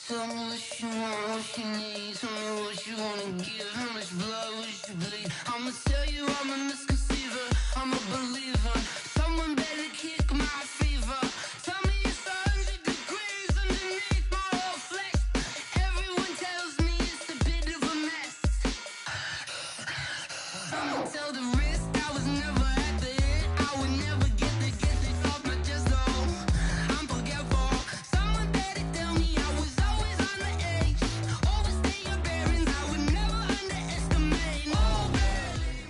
Tell me what you want, what you need. Tell me what you wanna give. How much blood would you bleed? I'ma tell you I'm a misconceiver. I'm a believer. Someone better kick my fever. Tell me it's 100 degrees underneath my whole flesh. Everyone tells me it's a bit of a mess. I'ma tell the risk I was never at the end. I would never get this off my chest though. I'm forgetful. Someone better tell me I was always on the edge. Overstay your bearings. I would never underestimate. Oh, baby.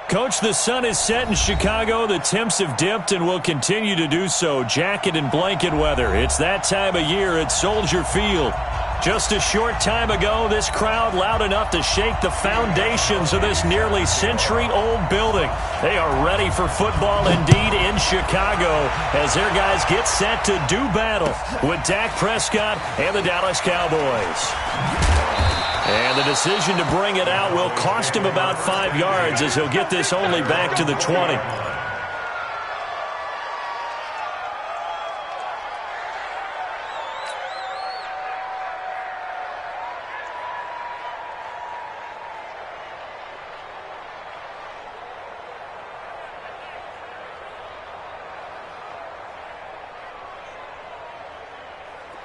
Coach, the sun is set in Chicago. The temps have dipped and will continue to do so. Jacket and blanket weather. It's that time of year at Soldier Field. Just a short time ago, this crowd loud enough to shake the foundations of this nearly century-old building. They are ready for football indeed in Chicago as their guys get set to do battle with Dak Prescott and the Dallas Cowboys. And the decision to bring it out will cost him about 5 yards as he'll get this only back to the 20.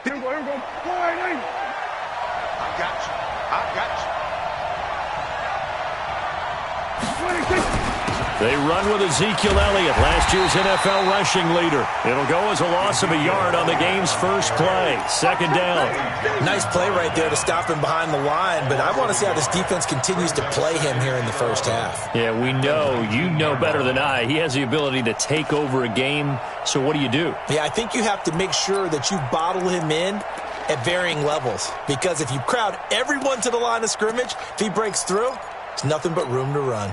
Here we go. I got you. They run with Ezekiel Elliott, last year's NFL rushing leader. It'll go as a loss of a yard on the game's first play. Second down. Nice play right there to stop him behind the line, but I want to see how this defense continues to play him here in the first half. Yeah, we know. You know better than I. He has the ability to take over a game, so what do you do? Yeah, I think you have to make sure that you bottle him in at varying levels, because if you crowd everyone to the line of scrimmage, if he breaks through, there's nothing but room to run.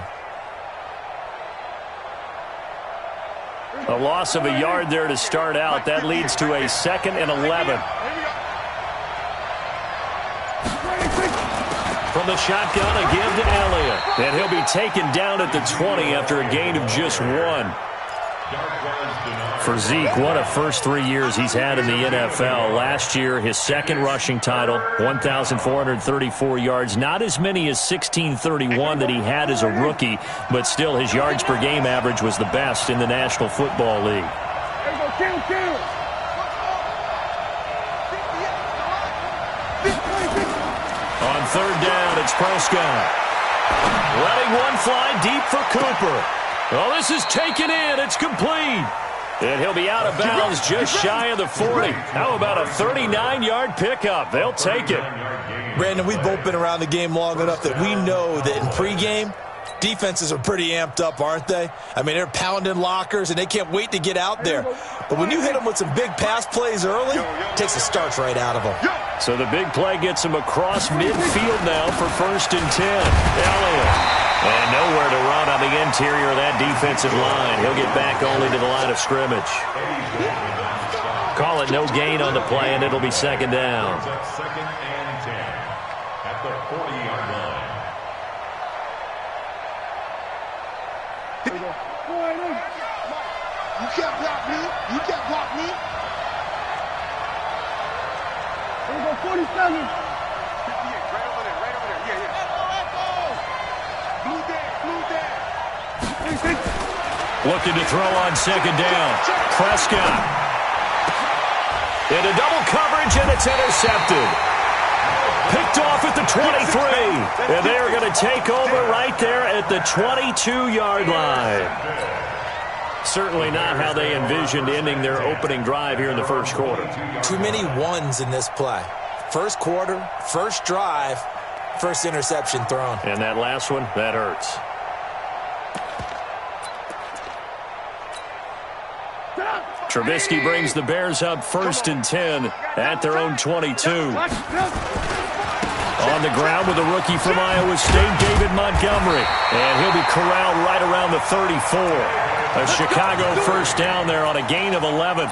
A loss of a yard there to start out. That leads to a 2nd and 11. From the shotgun, a give to Elliott. And he'll be taken down at the 20 after a gain of just 1. For Zeke, what a first 3 years he's had in the NFL. Last year, his second rushing title, 1,434 yards. Not as many as 1,631 that he had as a rookie, but still his yards per game average was the best in the National Football League. On third down, it's Prescott. Letting one fly deep for Cooper. Well, this is taken in. It's complete. And he'll be out of bounds just shy of the 40. How about a 39-yard pickup? They'll take it. Brandon, we've both been around the game long enough that we know that in pregame, defenses are pretty amped up, aren't they? I mean, they're pounding lockers, and they can't wait to get out there. But when you hit them with some big pass plays early, it takes the starch right out of them. So the big play gets him across midfield now for 1st and 10. Elliott. And nowhere to run on the interior of that defensive line. He'll get back only to the line of scrimmage. Call it no gain on the play, and it'll be 2nd down. 2nd and 10 at the 40-yard line. You can't block me. You can't block me. Here we go, 47. Looking to throw on 2nd down. Prescott. Into double coverage, and it's intercepted. Picked off at the 23. And they are going to take over right there at the 22-yard line. Certainly not how they envisioned ending their opening drive here in the first quarter. Too many ones in this play. First quarter, first drive, first interception thrown. And that last one, that hurts. Trubisky brings the Bears up 1st and 10 at their own 22. On the ground with a rookie from Iowa State, David Montgomery. And he'll be corralled right around the 34. A Chicago first down there on a gain of 11.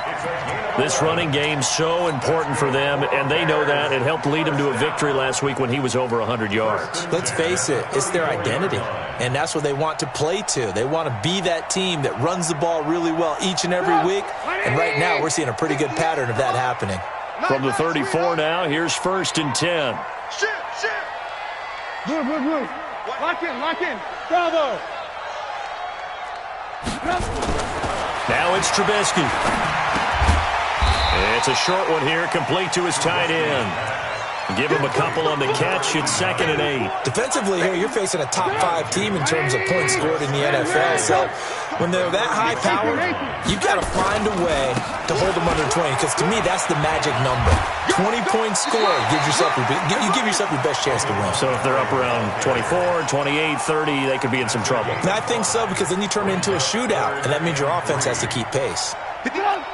This running game so important for them, and they know that. It helped lead them to a victory last week when he was over 100 yards. Let's face it, it's their identity, and that's what they want to play to. They want to be that team that runs the ball really well each and every week, and right now we're seeing a pretty good pattern of that happening. From the 34 now, here's 1st and 10. Good. Lock in. Bravo. Now it's Trubisky. It's a short one here, complete to his tight end. Give him a couple on the catch. It's 2nd and 8. Defensively here, you're facing a top 5 team in terms of points scored in the NFL. So when they're that high-powered, you've got to find a way to hold them under 20, because to me, that's the magic number. 20 points scored, you give yourself your best chance to win. So if they're up around 24, 28, 30, they could be in some trouble. And I think so, because then you turn it into a shootout, and that means your offense has to keep pace. 180.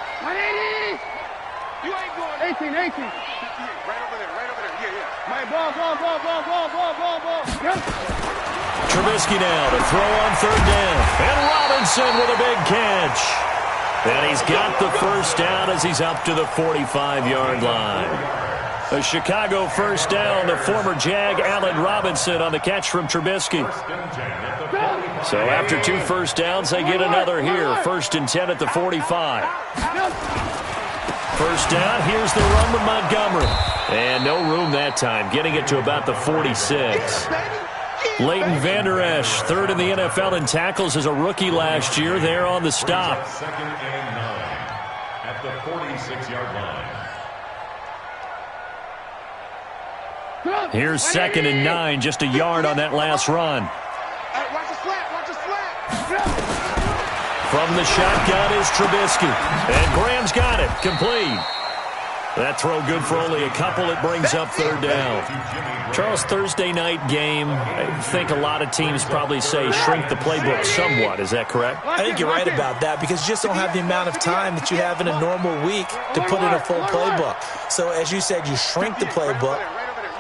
You ain't going 18. Right over there. Yeah. My ball. Yep. Trubisky now to throw on 3rd down. And Robinson with a big catch. And he's got the first down as he's up to the 45-yard line. A Chicago first down, the former Jag Allen Robinson on the catch from Trubisky. So after 2 first downs, they get another here. 1st and 10 at the 45. First down, here's the run with Montgomery. And no room that time, getting it to about the 46. Leighton Vander Esch, 3rd in the NFL in tackles as a rookie last year, there on the stop. 2nd and 9 at the 46-yard line. Here's 2nd and 9, just a yard on that last run. Watch the slant. From the shotgun is Trubisky. And Graham's got it. Complete. That throw good for only a couple. It brings up 3rd down. Charles, Thursday night game, I think a lot of teams probably say shrink the playbook somewhat. Is that correct? I think you're right about that, because you just don't have the amount of time that you have in a normal week to put in a full playbook. So as you said, you shrink the playbook,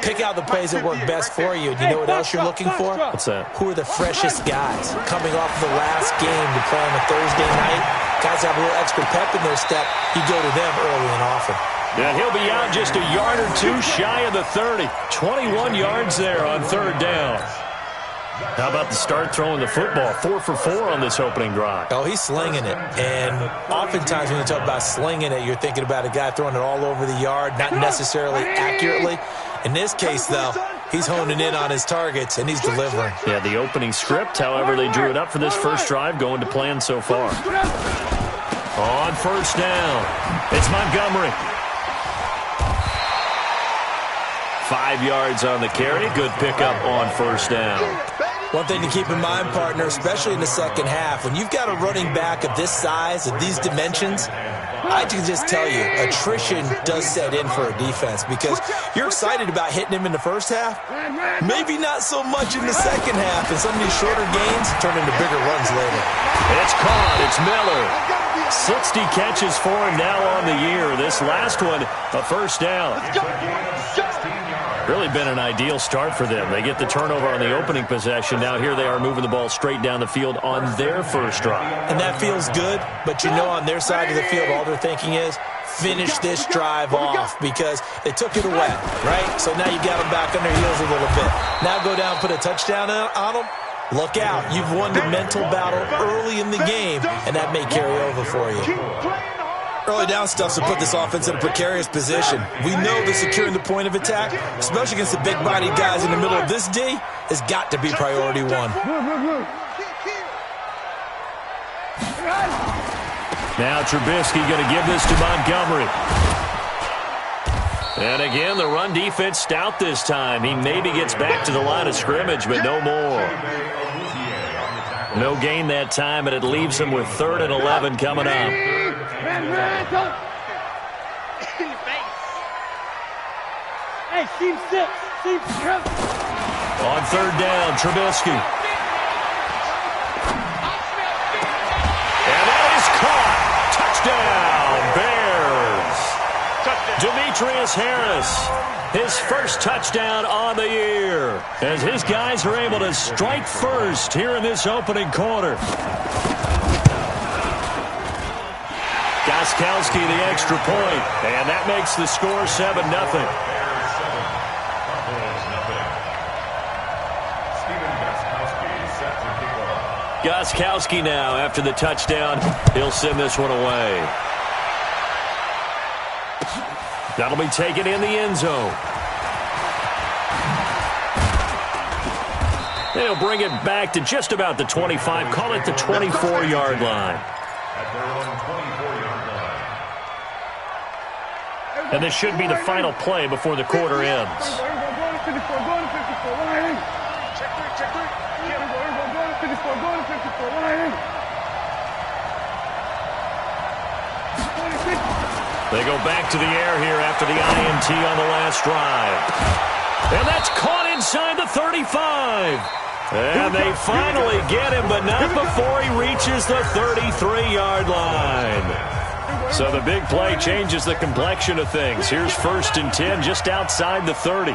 pick out the plays that work best for you. And you know what else you're looking for? What's that? Who are the freshest guys coming off the last game to play on a Thursday night? Guys have a little extra pep in their step. You go to them early and often. And he'll be out just a yard or 2 shy of the 30. 21 yards there on 3rd down. How about the start throwing the football? 4 for 4 on this opening drive. Oh, he's slinging it. And oftentimes when you talk about slinging it, you're thinking about a guy throwing it all over the yard, not necessarily accurately. In this case, though, he's honing in on his targets, and he's delivering. Yeah, the opening script, however, they drew it up for this first drive, going to plan so far. On 1st down, it's Montgomery. 5 yards on the carry. Good pickup on 1st down. One thing to keep in mind, partner, especially in the second half, when you've got a running back of this size, of these dimensions, I can just tell you, attrition does set in for a defense, because you're excited about hitting him in the first half, maybe not so much in the second half, and some of these shorter gains turn into bigger runs later. It's caught. It's Miller. 60 catches for him now on the year. This last one, a first down. Really been an ideal start for them. They get the turnover on the opening possession. Now here they are moving the ball straight down the field on their first drive. And that feels good, but you know on their side of the field, all they're thinking is, finish this drive off, because they took it away, right? So now you got them back on their heels a little bit. Now go down, put a touchdown on them. Look out. You've won the mental battle early in the game, and that may carry over for you. Early down stuff to put this offense in a precarious position. We know that securing the point of attack, especially against the big-bodied guys in the middle of this D, has got to be priority one. Now Trubisky going to give this to Montgomery. And again, the run defense stout this time. He maybe gets back to the line of scrimmage, but no more. No gain that time, and it leaves him with 3rd and 11 coming up. Hey, team 6. On 3rd down, Trubisky. And that is caught. Touchdown, Bears. Demetrius Harris, his first touchdown on the year, as his guys are able to strike first here in this opening quarter. Gostkowski the extra point, and that makes the score 7-0. Gostkowski now, after the touchdown, he'll send this one away. That'll be taken in the end zone. They'll bring it back to just about the 25. Call it the 24-yard line. At their own 24-yard line. And this should be the final play before the quarter ends. They go back to the air here after the INT on the last drive. And that's caught inside the 35. And they finally get him, but not before he reaches the 33-yard line. So the big play changes the complexion of things. Here's 1st and 10 just outside the 30.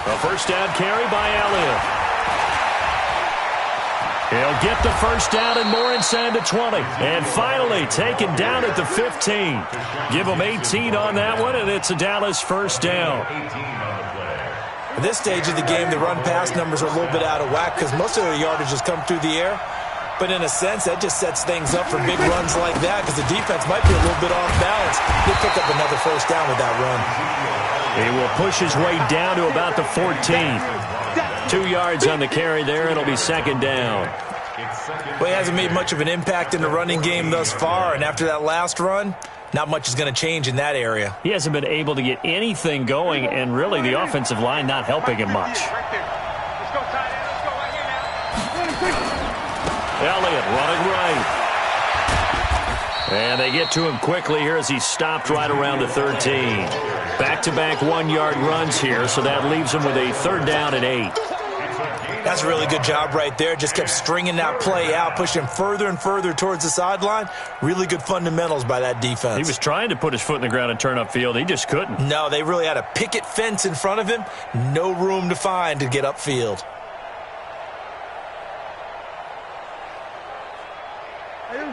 A first down carry by Elliott. He'll get the first down and more inside the 20. And finally taken down at the 15. Give him 18 on that one, and it's a Dallas first down. At this stage of the game, the run-pass numbers are a little bit out of whack because most of their yardage has come through the air. But in a sense, that just sets things up for big runs like that because the defense might be a little bit off balance. He'll pick up another first down with that run. He will push his way down to about the 14. 2 yards on the carry there. It'll be second down. Well, he hasn't made much of an impact in the running game thus far, and after that last run, not much is going to change in that area. He hasn't been able to get anything going, and really the offensive line not helping him much. Elliott running right. And they get to him quickly here as he stopped right around the 13. Back-to-back 1-yard runs here, so that leaves him with a third down and 8. That's a really good job right there. Just kept stringing that play out, pushing him further and further towards the sideline. Really good fundamentals by that defense. He was trying to put his foot in the ground and turn upfield. He just couldn't. No, they really had a picket fence in front of him. No room to find to get upfield.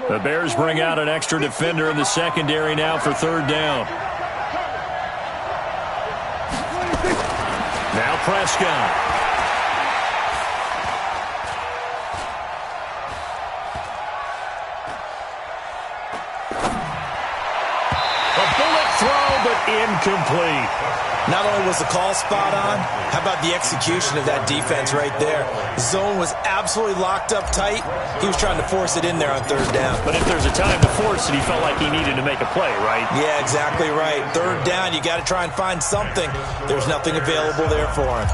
The Bears bring out an extra defender in the secondary now for third down. Now Prescott. Incomplete. Not only was the call spot on, how about the execution of that defense right there? The zone was absolutely locked up tight. He was trying to force it in there on third down. But if there's a time to force it, he felt like he needed to make a play, right? Yeah, exactly right. Third down, you got to try and find something. There's nothing available there for him.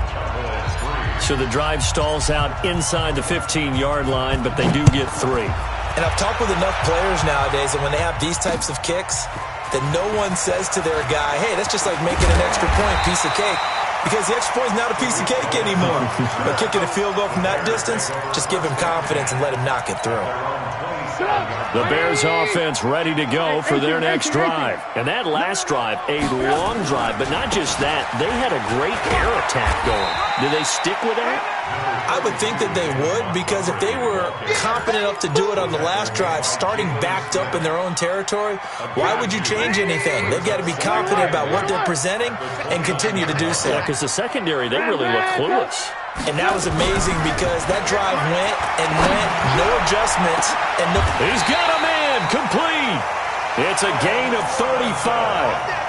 So the drive stalls out inside the 15-yard line, but they do get 3. And I've talked with enough players nowadays that when they have these types of kicks, that no one says to their guy, hey, that's just like making an extra point, piece of cake. Because the extra point is not a piece of cake anymore. But kicking a field goal from that distance, just give him confidence and let him knock it through. The Bears offense ready to go for their next drive. And that last drive, a long drive, but not just that. They had a great air attack going. Do they stick with that? I would think that they would, because if they were confident enough to do it on the last drive, starting backed up in their own territory, why would you change anything? They've got to be confident about what they're presenting and continue to do so. Yeah, because the secondary, they really look clueless. And that was amazing because that drive went and went, no adjustments. And no. He's got a man, complete. It's a gain of 35.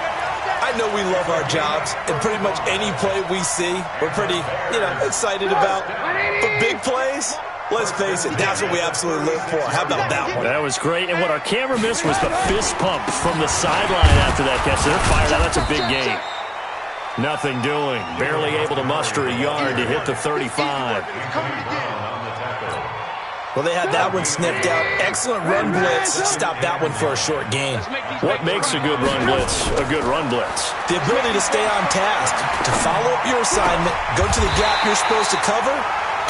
I know we love our jobs, and pretty much any play we see, we're pretty, excited about. But big plays, let's face it, that's what we absolutely live for. How about that one? That was great, and what our camera missed was the fist pump from the sideline after that catch. They're fired out. That's a big gain. Nothing doing. Barely able to muster a yard to hit the 35. Well, they had that one sniffed out. Excellent run blitz. Stopped that one for a short gain. What makes a good run blitz a good run blitz? The ability to stay on task, to follow up your assignment, go to the gap you're supposed to cover,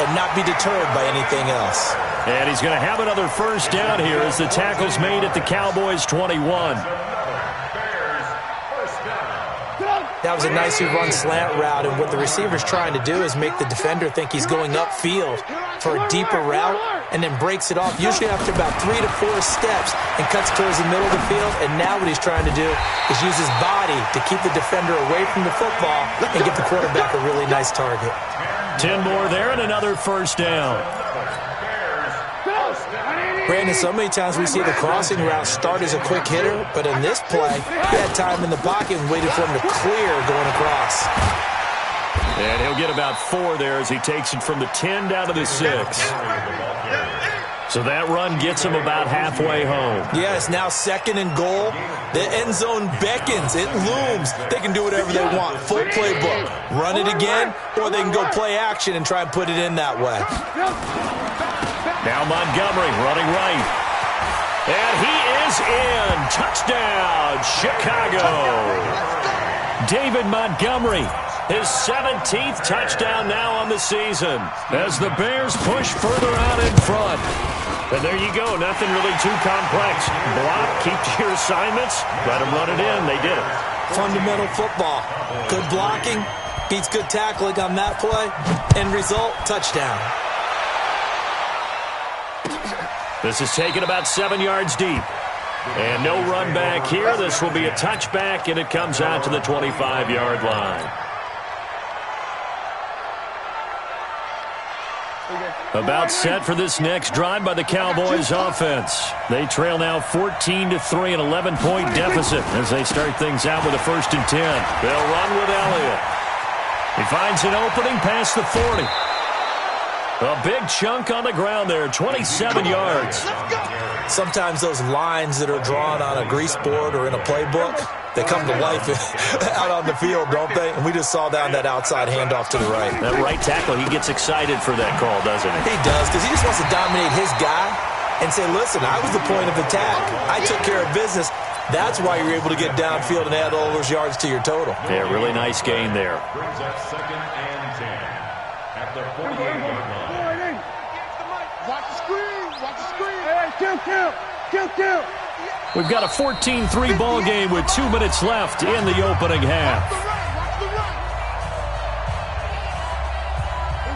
and not be deterred by anything else. And he's going to have another first down here as the tackle's made at the Cowboys' 21. Now, That was a nicely run slant route, and what the receiver's trying to do is make the defender think he's going upfield for a deeper route and then breaks it off, usually after about 3 to 4 steps, and cuts towards the middle of the field. And now what he's trying to do is use his body to keep the defender away from the football and give the quarterback a really nice target. 10 more there and another first down. Brandon, so many times we see the crossing route start as a quick hitter, but in this play, he had time in the pocket and waited for him to clear going across. And he'll get about 4 there as he takes it from the 10 down to the 6. So that run gets him about halfway home. Yeah, it's now 2nd and goal. The end zone beckons. It looms. They can do whatever they want. Full playbook. Run it again, or they can go play action and try and put it in that way. Now Montgomery running right. And he is in. Touchdown, Chicago. David Montgomery, his 17th touchdown now on the season as the Bears push further out in front. And there you go. Nothing really too complex. Block, keep to your assignments, let them run it in. They did it. Fundamental football. Good blocking beats good tackling on that play. End result, touchdown. This is taken about 7 yards deep. And no run back here. This will be a touchback, and it comes out to the 25-yard line. About set for this next drive by the Cowboys offense. They trail now 14-3, an 11-point deficit as they start things out with a 1st and 10. They'll run with Elliott. He finds an opening past the 40. A big chunk on the ground there, 27 yards. Sometimes those lines that are drawn on a grease board or in a playbook, they come to life out on the field, don't they? And we just saw down that outside handoff to the right. That right tackle, he gets excited for that call, doesn't he? He does, because he just wants to dominate his guy and say, listen, I was the point of attack. I took care of business. That's why you're able to get downfield and add all those yards to your total. Yeah, really nice gain there. Brings up 2nd and 10 at the 48-yard line. Watch the screen. Watch the screen. Hey, count. We've got a 14-3 ball game with 2 minutes left in the opening half.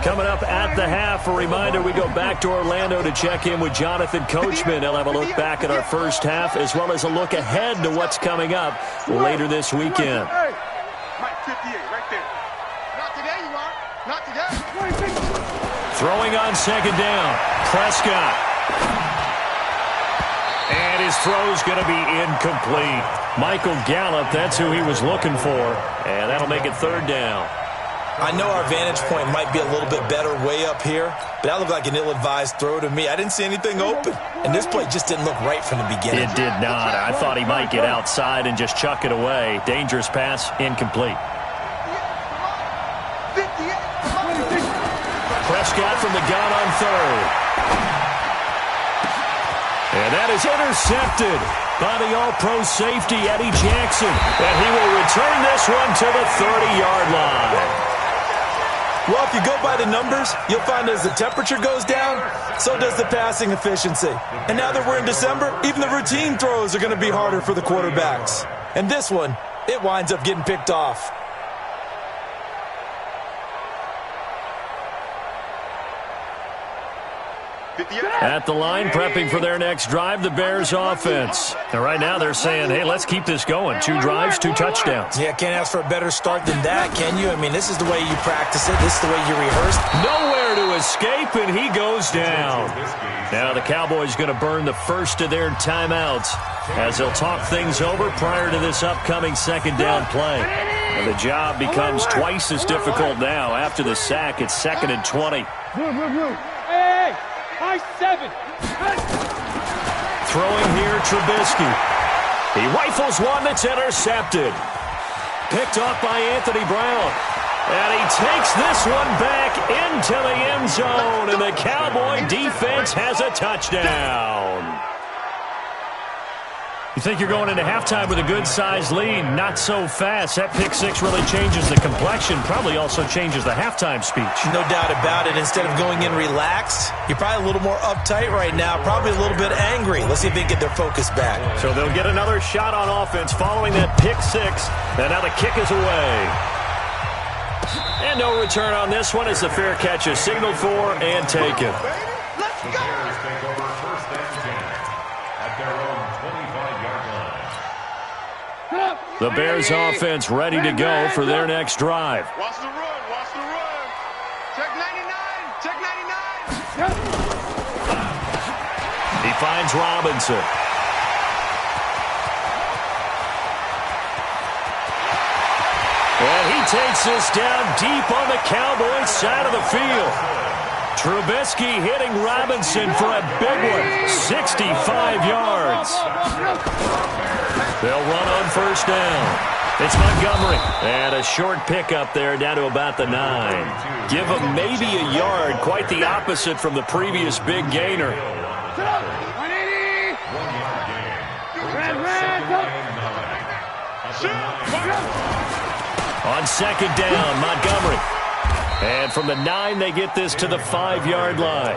Coming up at the half, a reminder, we go back to Orlando to check in with Jonathan Coachman. He'll have a look back at our first half as well as a look ahead to what's coming up later this weekend. Hey, Mike 58 right there. Not today, you are. Not today. Throwing on 2nd down, Prescott. And his throw's going to be incomplete. Michael Gallup, that's who he was looking for. And that'll make it 3rd down. I know our vantage point might be a little bit better way up here, but that looked like an ill-advised throw to me. I didn't see anything open, and this play just didn't look right from the beginning. It did not. I thought he might get outside and just chuck it away. Dangerous pass, incomplete. Prescott from the gun on 3rd. And that is intercepted by the all-pro safety, Eddie Jackson. And he will return this one to the 30-yard line. Well, if you go by the numbers, you'll find as the temperature goes down, so does the passing efficiency. And now that we're in December, even the routine throws are going to be harder for the quarterbacks. And this one, it winds up getting picked off. At the line, prepping for their next drive, the Bears offense. And right now they're saying, hey, let's keep this going. 2 drives, 2 touchdowns. Yeah, can't ask for a better start than that, can you? I mean, this is the way you practice it. This is the way you rehearse. Nowhere to escape, and he goes down. Now the Cowboys going to burn the first of their timeouts as they'll talk things over prior to this upcoming 2nd down play. And the job becomes twice as difficult now. After the sack, it's 2nd and 20. Hey! High 7. Throwing here, Trubisky. He rifles one that's intercepted. Picked off by Anthony Brown. And he takes this one back into the end zone. And the Cowboy defense has a touchdown. You think you're going into halftime with a good-sized lead. Not so fast. That pick six really changes the complexion. Probably also changes the halftime speech. No doubt about it. Instead of going in relaxed, you're probably a little more uptight right now. Probably a little bit angry. Let's see if they can get their focus back. So they'll get another shot on offense following that pick six. And now the kick is away. And no return on this one as the fair catch is signaled for and taken. Let's go! Bears take over first and 10 at their own 25-yard line. The Bears offense ready to go for their next drive. Watch the run. Watch the run. Check 99. Check 99. He finds Robinson. And he takes this down deep on the Cowboys side of the field. Trubisky hitting Robinson for a big one, 65 yards. They'll run on first down. It's Montgomery. And a short pickup there down to about the 9. Give him maybe a yard, quite the opposite from the previous big gainer. 180. On second down, Montgomery. And from the 9, they get this to the 5-yard line.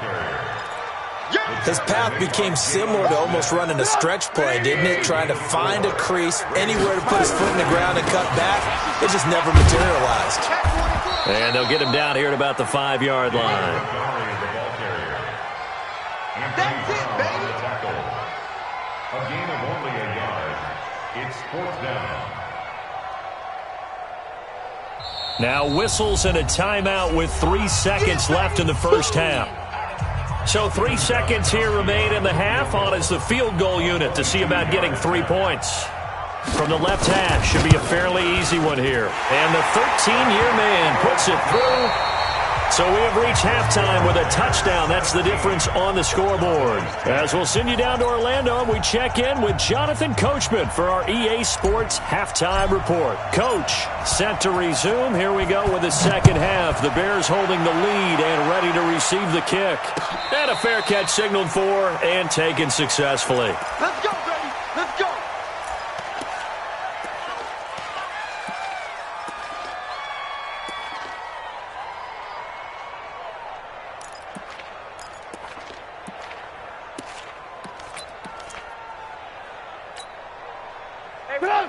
His path became similar to almost running a stretch play, didn't it? Trying to find a crease, anywhere to put his foot in the ground and cut back. It just never materialized. And they'll get him down here at about the 5-yard line. That's it, baby. A gain of only a yard. It's fourth down. Now whistles and a timeout with 3 seconds left in the first half. So 3 seconds here remain in the half. On is the field goal unit to see about getting 3 points. From the left hash, should be a fairly easy one here. And the 13-year man puts it through. So we have reached halftime with a touchdown. That's the difference on the scoreboard. As we'll send you down to Orlando, we check in with Jonathan Coachman for our EA Sports Halftime Report. Coach, set to resume. Here we go with the second half. The Bears holding the lead and ready to receive the kick. And a fair catch signaled for and taken successfully. Let's go, baby. Let's go.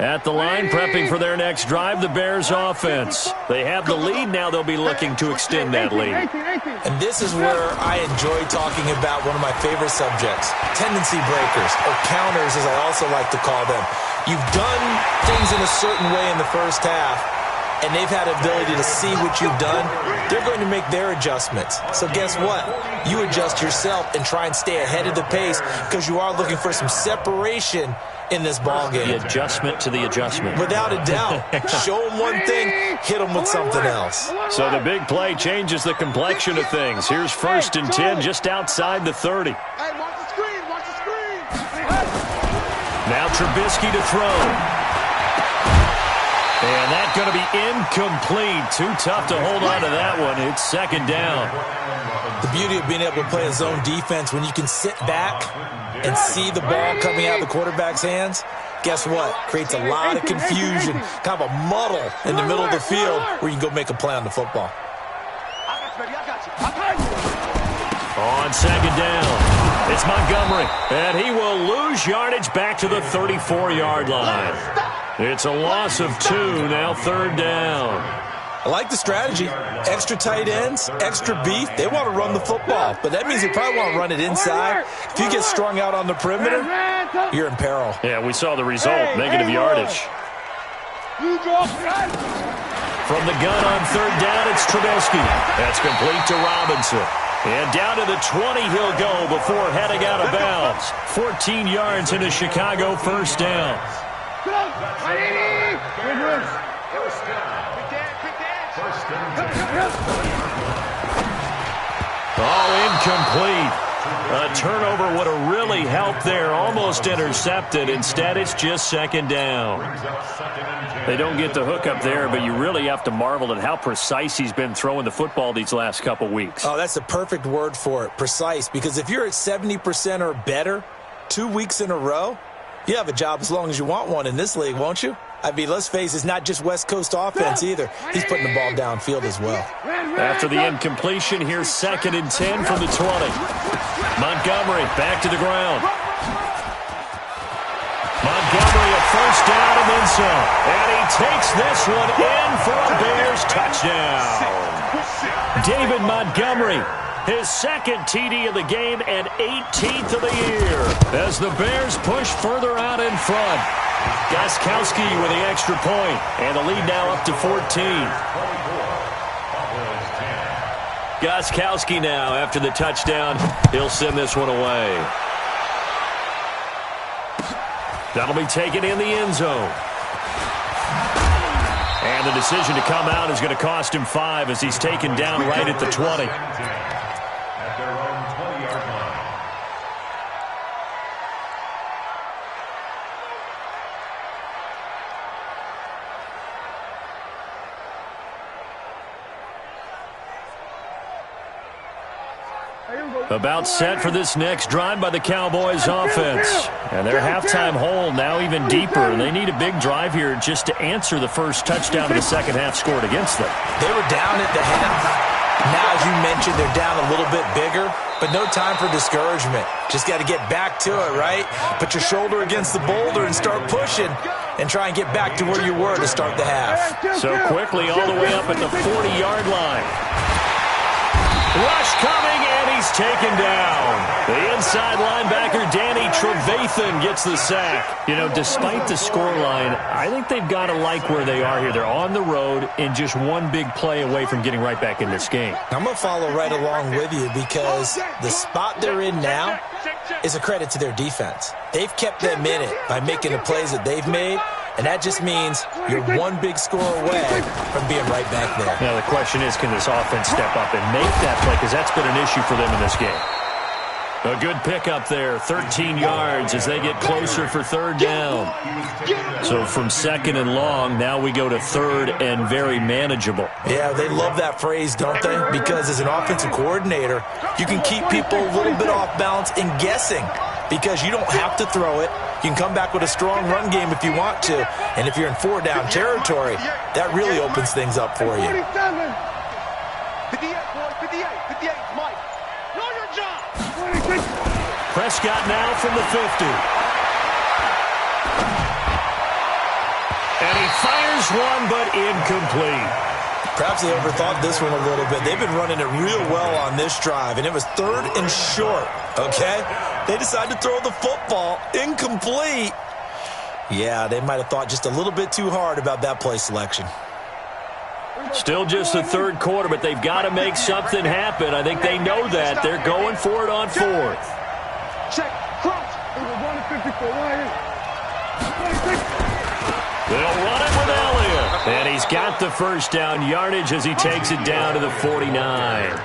At the line, prepping for their next drive, the Bears offense. They have the lead. Now they'll be looking to extend that lead. And this is where I enjoy talking about one of my favorite subjects, tendency breakers, or counters as I also like to call them. You've done things in a certain way in the first half, and they've had the ability to see what you've done. They're going to make their adjustments. So guess what? You adjust yourself and try and stay ahead of the pace because you are looking for some separation in this ball game. The adjustment to the adjustment. Without a doubt. Show them one thing, hit them with something else. So the big play changes the complexion of things. Here's first and 10 just outside the 30. Hey, watch the screen. Watch the screen. Now Trubisky to throw. And that's going to be incomplete. Too tough to hold on to that one. It's second down. The beauty of being able to play a zone defense when you can sit back and see the ball coming out of the quarterback's hands, guess what? Creates a lot of confusion, kind of a muddle in the middle of the field where you can go make a play on the football. On second down, it's Montgomery, and he will lose yardage back to the 34-yard line. It's a loss of 2, now third down. I like the strategy. Extra tight ends, extra beef. They want to run the football, but that means they probably want to run it inside. If you get strung out on the perimeter, you're in peril. Yeah, we saw the result, negative yardage. From the gun on third down, it's Trubisky. That's complete to Robinson. And down to the 20 he'll go before heading out of bounds. 14 yards into Chicago, first down. Oh, incomplete. A turnover would have really helped there. Almost intercepted. Instead, it's just second down. They don't get the hook up there, but you really have to marvel at how precise he's been throwing the football these last couple weeks. Oh, that's the perfect word for it, precise. Because if you're at 70% or better 2 weeks in a row, You have a job as long as you want one in this league, won't you? I mean, let's face it, it's not just West Coast offense either. He's putting the ball downfield as well. After the incompletion, here's 2nd and 10 from the 20. Montgomery back to the ground. Montgomery a first down and then some. And he takes this one in for a Bears touchdown. David Montgomery, his 2nd TD of the game and 18th of the year as the Bears push further out in front. Gostkowski with the extra point, and the lead now up to 14. Gostkowski now, after the touchdown, he'll send this one away. That'll be taken in the end zone. And the decision to come out is going to cost him 5 as he's taken down right at the 20. At their own 20-yard line. About set for this next drive by the Cowboys offense. And their halftime hole now even deeper. And they need a big drive here just to answer the first touchdown of the second half scored against them. They were down at the half. Now, as you mentioned, they're down a little bit bigger, but no time for discouragement. Just got to get back to it, right? Put your shoulder against the boulder and start pushing and try and get back to where you were to start the half. So quickly all the way up at the 40-yard line. Rush coming, and he's taken down. The inside linebacker, Danny Trevathan, gets the sack. You know, despite the scoreline, I think they've got to like where they are here. They're on the road and just one big play away from getting right back in this game. I'm going to follow right along with you because the spot they're in now is a credit to their defense. They've kept them in it by making the plays that they've made. And that just means you're one big score away from being right back there. Now, the question is, can this offense step up and make that play? Because that's been an issue for them in this game. A good pickup there, 13 yards as they get closer for 3rd down. So from 2nd and long, now we go to 3rd and very manageable. Yeah, they love that phrase, don't they? Because as an offensive coordinator, you can keep people a little bit off balance and guessing because you don't have to throw it. You can come back with a strong run game if you want to. And if you're in 4-down territory, that really opens things up for you. 58, boy, 58, Mike. Know your job. Prescott now from the 50. And he fires one, but incomplete. Perhaps they overthought this one a little bit. They've been running it real well on this drive, and it was 3rd and short, okay? They decided to throw the football incomplete. Yeah, they might have thought just a little bit too hard about that play selection. Still just the 3rd quarter, but they've got to make something happen. I think they know that. They're going for it on 4th. Check, cross. It was 154, They'll run it with Elliott. And he's got the first down yardage as he takes it down to the 49.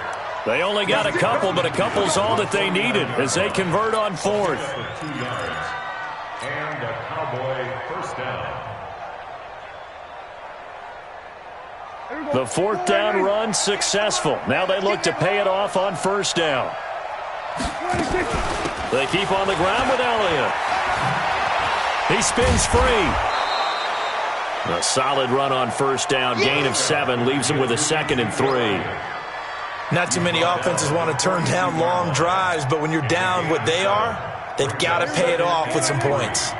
They only got a couple, but a couple's all that they needed as they convert on 4th. 2 yards. And a Cowboy first down. The 4th down run successful. Now they look to pay it off on 1st down. They keep on the ground with Elliott. He spins free. A solid run on 1st down. Gain of 7 leaves him with a 2nd and 3. Not too many offenses want to turn down long drives, but when you're down what they are, they've got to pay it off with some points.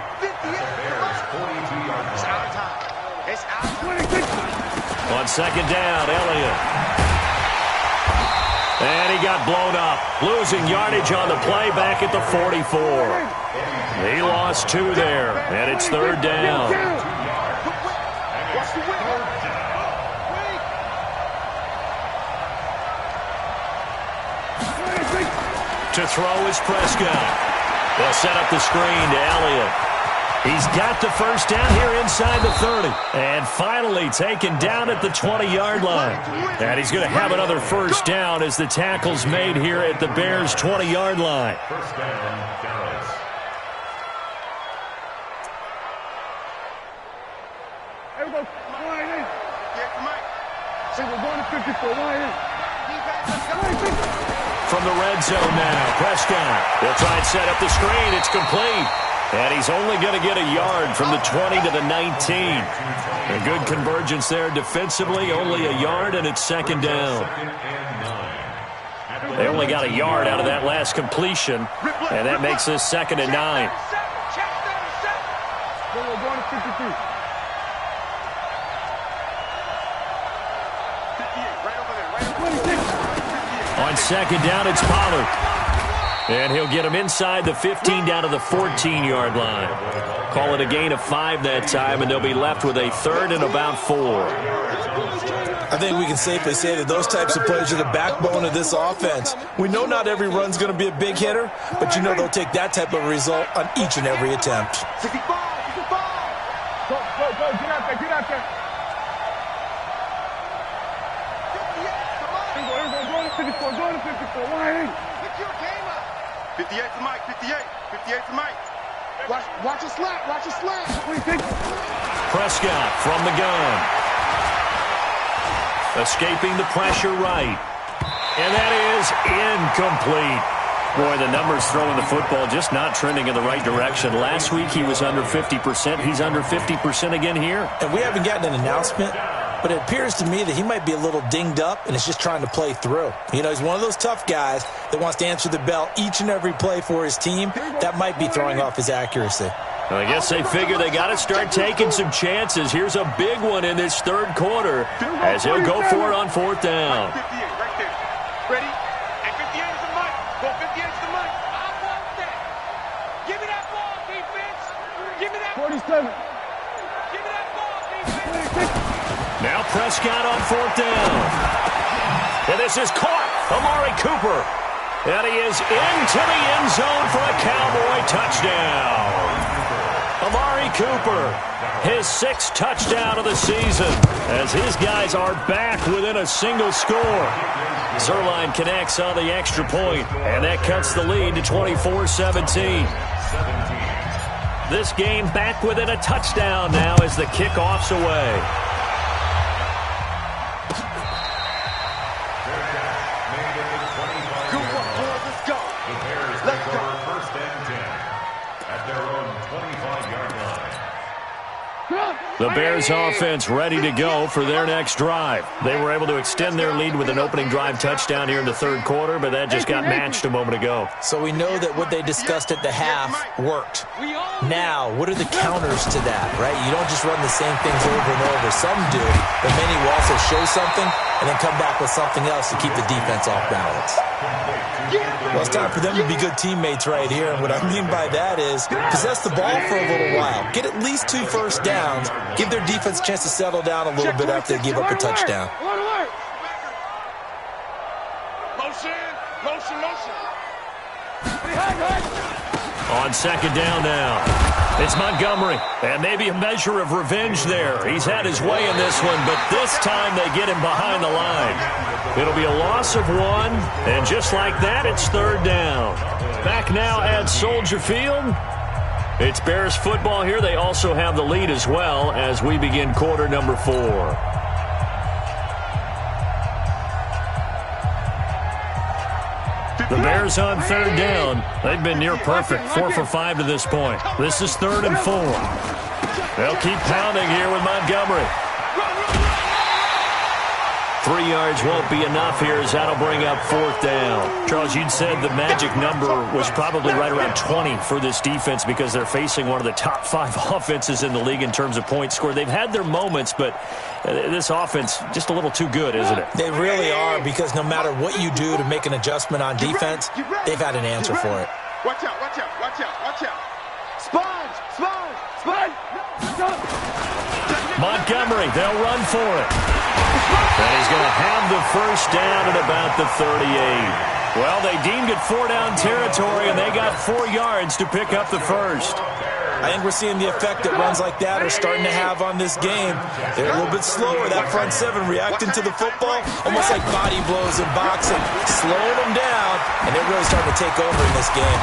On 2nd down, Elliott. And he got blown up. Losing yardage on the play back at the 44. He lost 2 there, and it's 3rd down. To throw is Prescott. They'll set up the screen to Elliott. He's got the first down here inside the 30. And finally taken down at the 20-yard line. And he's going to have another first down as the tackle's made here at the Bears' 20-yard line. First down, Dallas. Everybody, line in. Say we're going to 54, line in. From the red zone now, Prescott. They'll try and set up the screen. It's complete. And he's only going to get a yard from the 20 to the 19. A good convergence there defensively, only a yard, and it's second down. They only got a yard out of that last completion, and that makes this second and 9. On second down, it's Pollard. And he'll get him inside the 15 down to the 14-yard line. Call it a gain of 5 that time, and they'll be left with a third and about 4. I think we can safely say that those types of plays are the backbone of this offense. We know not every run's going to be a big hitter, but you know they'll take that type of result on each and every attempt. Go, get out there, get out there. Go to 54, 180. 58 to Mike, 58 to Mike. Watch a slant, watch a slant. Prescott from the gun. Escaping the pressure right. And that is incomplete. Boy, the numbers throwing the football just not trending in the right direction. Last week he was under 50%. He's under 50% again here. And we haven't gotten an announcement, but it appears to me that he might be a little dinged up and is just trying to play through. You know, he's one of those tough guys that wants to answer the bell each and every play for his team. That might be throwing off his accuracy. Well, I guess they figure they got to start taking some chances. Here's a big one in this third quarter as he'll go for it on fourth down. 58 right there. Ready? And 58 is the Mike. Go 58 is the Mike. I want that. Give me that ball, defense. Give me that. 47. Give me that ball, defense. Now Prescott on fourth down. And this is caught. Amari Cooper. And he is into the end zone for a Cowboy touchdown. Amari Cooper, his 6th touchdown of the season, as his guys are back within a single score. Zerline connects on the extra point, and that cuts the lead to 24-17. This game back within a touchdown now as the kickoff's away. The Bears offense ready to go for their next drive. They were able to extend their lead with an opening drive touchdown here in the third quarter, but that just got matched a moment ago. So we know that what they discussed at the half worked. Now, what are the counters to that, right? You don't just run the same things over and over. Some do, but many will also show something and then come back with something else to keep the defense off balance. Well, it's time for them to be good teammates right here, and what I mean by that is possess the ball for a little while. Get at least 2 first downs. Give their defense a chance to settle down a little bit after they give up a touchdown. Motion. On second down now, it's Montgomery, and maybe a measure of revenge there. He's had his way in this one, but this time they get him behind the line. It'll be a loss of 1, and just like that, it's third down. Back now at Soldier Field. It's Bears football here. They also have the lead as well as we begin quarter number 4. The Bears on third down. They've been near perfect, 4 for 5 to this point. This is 3rd and 4. They'll keep pounding here with Montgomery. 3 yards won't be enough here as that'll bring up fourth down. Charles, you'd said the magic number was probably right around 20 for this defense because they're facing one of the top 5 offenses in the league in terms of points scored. They've had their moments, but this offense just a little too good, isn't it? They really are, because no matter what you do to make an adjustment on defense, they've had an answer for it. Watch out. Sponge. Montgomery, they'll run for it. And he's going to have the first down at about the 38. Well, they deemed it 4-down territory, and they got 4 yards to pick up the first. I think we're seeing the effect that runs like that are starting to have on this game. They're a little bit slower, that front 7, reacting to the football, almost like body blows in boxing, slowing them down, and they're really starting to take over in this game.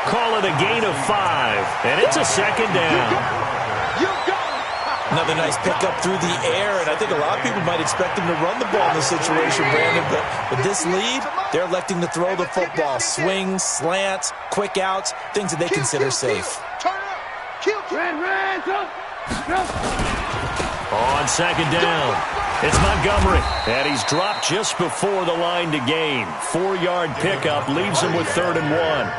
Call it a gain of 5, and it's a second down. Another nice pickup through the air, and I think a lot of people might expect him to run the ball in this situation, Brandon, but with this lead, they're electing to throw the football. Swings, slants, quick outs, things that they consider safe. On second down, it's Montgomery, and he's dropped just before the line to gain. 4-yard pickup leaves him with 3rd and 1.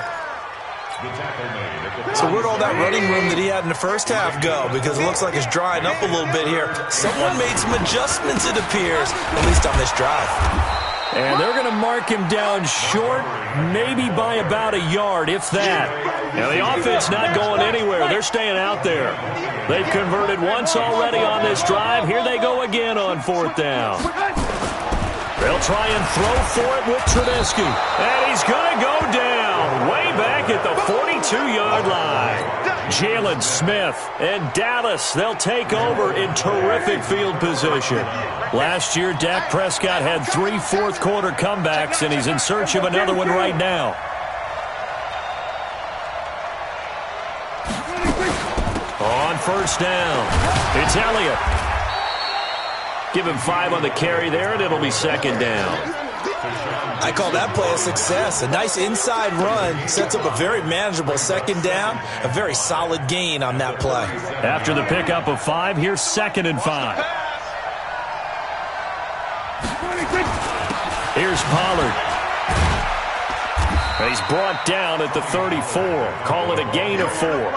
So where'd all that running room that he had in the first half go? Because it looks like it's drying up a little bit here. Someone made some adjustments, it appears, at least on this drive. And they're going to mark him down short, maybe by about a yard, if that. Now, the offense not going anywhere. They're staying out there. They've converted once already on this drive. Here they go again on 4th down. They'll try and throw for it with Trubisky. And he's going to go down way back at the 42-yard line. Jalen Smith and Dallas, they'll take over in terrific field position. Last year, Dak Prescott had 3 fourth-quarter comebacks, and he's in search of another one right now. On 1st down, it's Elliott. Give him 5 on the carry there, and it'll be 2nd down. I call that play a success. A nice inside run sets up a very manageable 2nd down, a very solid gain on that play. After the pickup of 5, here's 2nd and 5. Here's Pollard. He's brought down at the 34. Call it a gain of 4.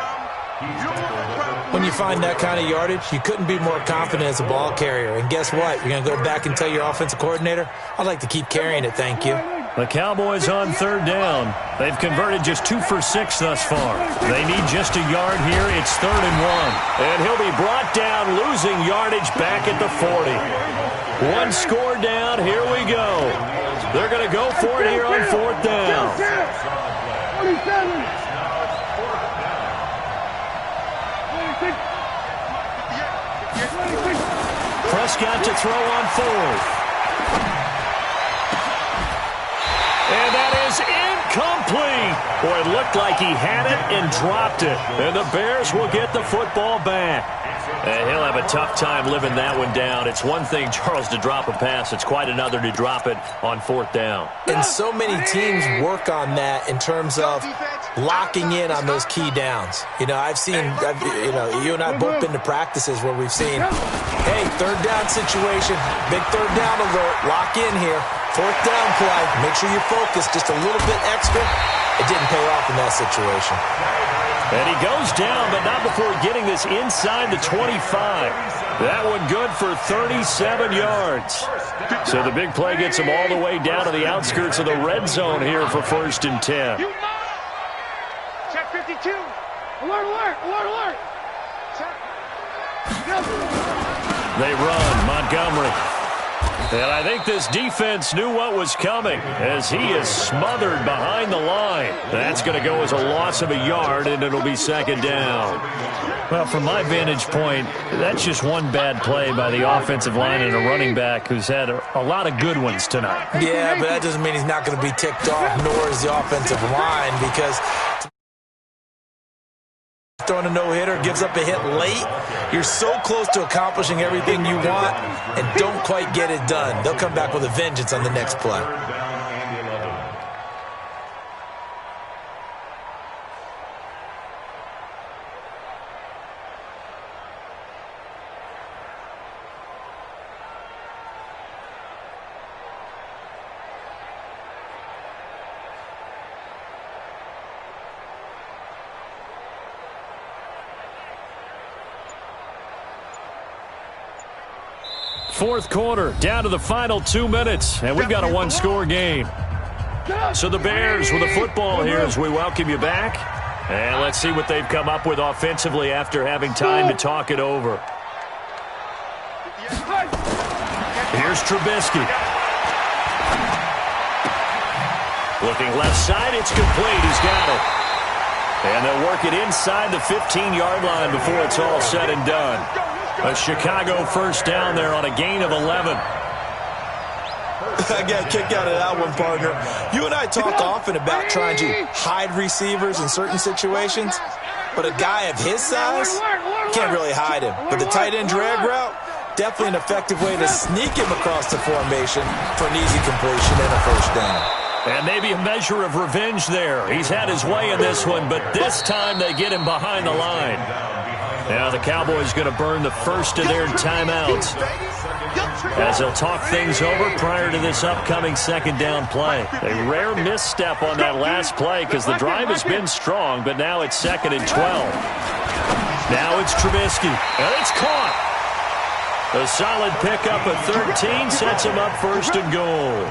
When you find that kind of yardage, you couldn't be more confident as a ball carrier. And guess what? You're going to go back and tell your offensive coordinator, I'd like to keep carrying it, thank you. The Cowboys on 3rd down. They've converted just 2 for 6 thus far. They need just a yard here. It's 3rd and 1. And he'll be brought down, losing yardage back at the 40. 1 score down. Here we go. They're going to go for it here on 4th down. 27. Prescott to throw on 4th. And that is incomplete. Boy, it looked like he had it and dropped it. And the Bears will get the football back. And he'll have a tough time living that one down. It's one thing, Charles, to drop a pass. It's quite another to drop it on 4th down. And so many teams work on that in terms of locking in on those key downs. You know, you and I both been to practices where we've seen, hey, 3rd down situation, big 3rd down alert, lock in here. 4th down play, make sure you focus just a little bit extra. It didn't pay off in that situation. And he goes down, but not before getting this inside the 25. That one good for 37 yards. So the big play gets him all the way down to the outskirts of the red zone here for 1st and 10. Check 52. Alert, alert, alert, alert. They run, Montgomery. And I think this defense knew what was coming as he is smothered behind the line. That's going to go as a loss of a yard, and it'll be 2nd down. Well, from my vantage point, that's just one bad play by the offensive line and a running back who's had a lot of good ones tonight. Yeah, but that doesn't mean he's not going to be ticked off, nor is the offensive line, because throwing a no-hitter, gives up a hit late. You're so close to accomplishing everything you want and don't quite get it done. They'll come back with a vengeance on the next play. Fourth quarter, down to the final 2 minutes, and we've got a one-score game. So the Bears with the football here as we welcome you back. And let's see what they've come up with offensively after having time to talk it over. Here's Trubisky. Looking left side, it's complete. He's got it. And they'll work it inside the 15-yard line before it's all said and done. A Chicago first down there on a gain of 11. I got kicked out of that one, partner. You and I talk often about trying to hide receivers in certain situations. but a guy of his size, can't really hide him. But the tight end drag route, definitely an effective way to sneak him across the formation for an easy completion and a first down. And maybe a measure of revenge there. He's had his way in this one, but this time they get him behind the line. Now the Cowboys going to burn the first of their timeouts as they'll talk things over prior to this upcoming second down play. A rare misstep on that last play because the drive has been strong, but now it's 2nd and 12. Now it's Trubisky, and it's caught. A solid pickup of 13 sets him up 1st and goal.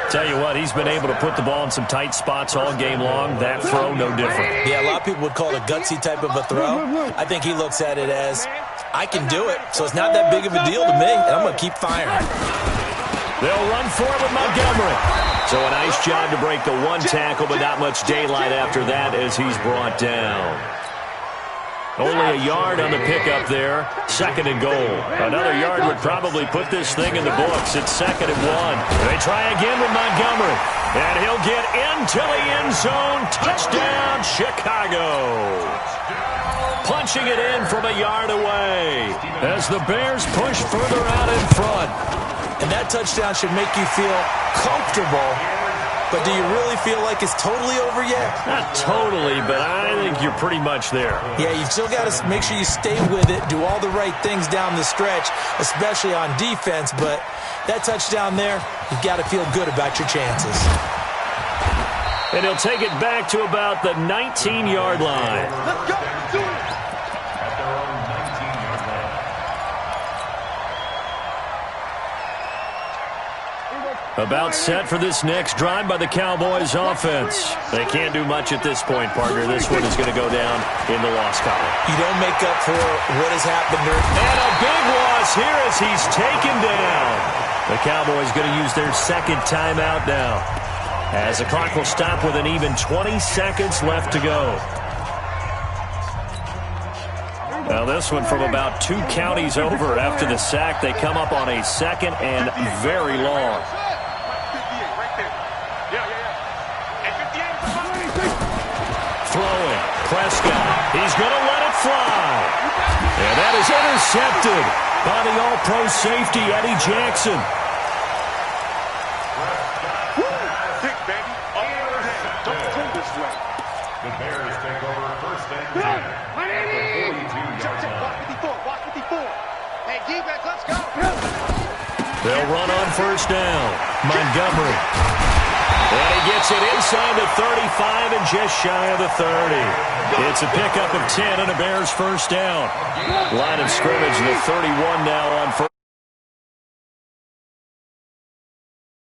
Tell you what, he's been able to put the ball in some tight spots all game long. That throw, no different. Yeah, a lot of people would call it a gutsy type of a throw. I think he looks at it as, I can do it, so it's not that big of a deal to me, and I'm going to keep firing. They'll run for it with Montgomery. So a nice job to break the one tackle, but not much daylight after that as he's brought down. Only a yard on the pickup there. 2nd and goal. Another yard would probably put this thing in the books. It's 2nd and 1. They try again with Montgomery. And he'll get into the end zone. Touchdown, Chicago. Punching it in from a yard away as the Bears push further out in front. And that touchdown should make you feel comfortable. But do you really feel like it's totally over yet? Not totally, but I think you're pretty much there. Yeah, you've still got to make sure you stay with it, do all the right things down the stretch, especially on defense. But that touchdown there, you've got to feel good about your chances. And he'll take it back to about the 19-yard line. Let's go. Do it. At their own 19-yard line. About set for this next drive by the Cowboys offense. They can't do much at this point, partner. This one is going to go down in the loss column. You don't make up for what has happened there. And a big loss here as he's taken down. The Cowboys going to use their 2nd timeout now, as the clock will stop with an even 20 seconds left to go. Now this one from about 2 counties over after the sack. They come up on a 2nd and very long. Throwing, Prescott. He's going to let it fly. And that is intercepted by the all-pro safety, Eddie Jackson. Pick, baby. Don't turn this way. The Bears take over 1st and 10. At the 42-yard line. Walk 54. Hey, defense, let's go. They'll run on 1st down. Montgomery. And he gets it inside the 35 and just shy of the 30. It's a pickup of 10 and a Bears 1st down. Line of scrimmage, the 31 now on 1st.